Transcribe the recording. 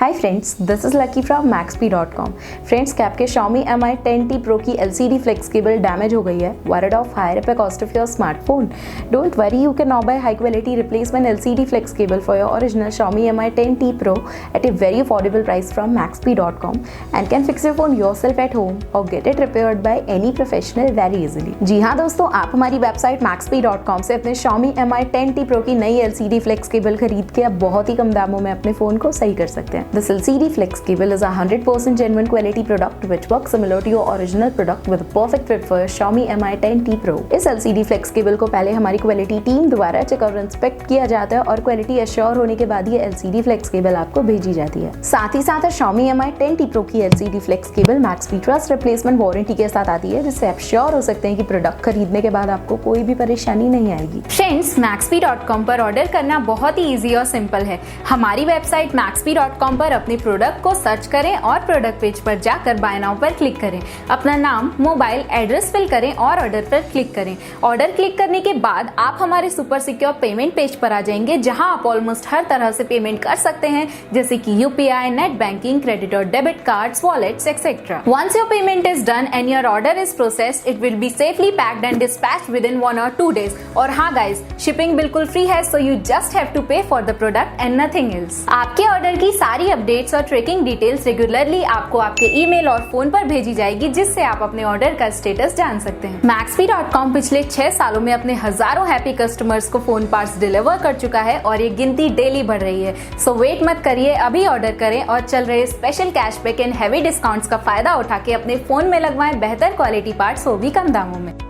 Hi friends, this is lucky from maxp.com। Friends, क्या आपके Xiaomi Mi 10T Pro की LCD flex cable damage हो गई है? Worried of higher repair cost of your smartphone? Don't worry, you can now buy high quality replacement LCD flex cable for your original Xiaomi Mi 10T Pro at a very affordable price from maxp.com and can fix your phone yourself at home or get it repaired by any professional very easily। जी हाँ दोस्तों, आप हमारी website maxp.com से अपने Xiaomi Mi 10T Pro की नई LCD flex cable खरीद के अब बहुत ही कम दामों में अपने फोन को सही कर सकते हैं। This LCD flex cable is a 100% genuine quality product which works similar to your original product with a perfect fit for your Xiaomi Mi 10T Pro। इस LCD flex cable को पहले हमारी क्वालिटी टीम द्वारा check और inspect किया जाता है और क्वालिटी एश्योर होने के बाद ये LCD flex cable आपको भेजी जाती है। साथ ही साथ Xiaomi Mi 10T Pro की LCD flex cable Maxp Trust replacement warranty के साथ आती है, जिससे आप श्योर हो सकते हैं कि प्रोडक्ट खरीदने के बाद आपको कोई भी परेशानी नहीं आएगी। फ्रेंड्स, maxp.com पर ऑर्डर करना बहुत ही इजी और सिंपल है। हमारी वेबसाइट maxp.com पर अपने प्रोडक्ट को सर्च करें और प्रोडक्ट पेज पर जाकर बाय नाउ पर क्लिक करें। अपना नाम, मोबाइल एड्रेस फिल करें और ऑर्डर पर क्लिक करें। ऑर्डर क्लिक करने के बाद आप हमारे सुपर सिक्योर पेमेंट पेज पर आ जाएंगे, जहां आप ऑलमोस्ट हर तरह से पेमेंट कर सकते हैं, जैसे कि UPI, नेट बैंकिंग, क्रेडिट और debit cards, wallets etcetera. Once your payment is done and your order is processed, it will be safely packed and dispatched within 1 or 2 days। और हाँ गाइज, शिपिंग बिल्कुल free है, so you just have to pay for the product and nothing else। आपके order की सारी updates और tracking details regularly आपको आपके ईमेल और फोन पर भेजी जाएगी, जिससे आप अपने ऑर्डर का स्टेटस जान सकते हैं। maxp.com पिछले 6 सालों में अपने हजारों हैप्पी कस्टमर्स को फोन पार्ट्स डिलीवर कर चुका है और ये गिनती डेली बढ़ रही है। सो वेट मत करिए, अभी ऑर्डर करें और चल रहे special cashback and heavy discounts का फायदा उठा के अपने फोन में लगवाएं बेहतर क्वालिटी पार्ट्स, वो भी कम दामों में।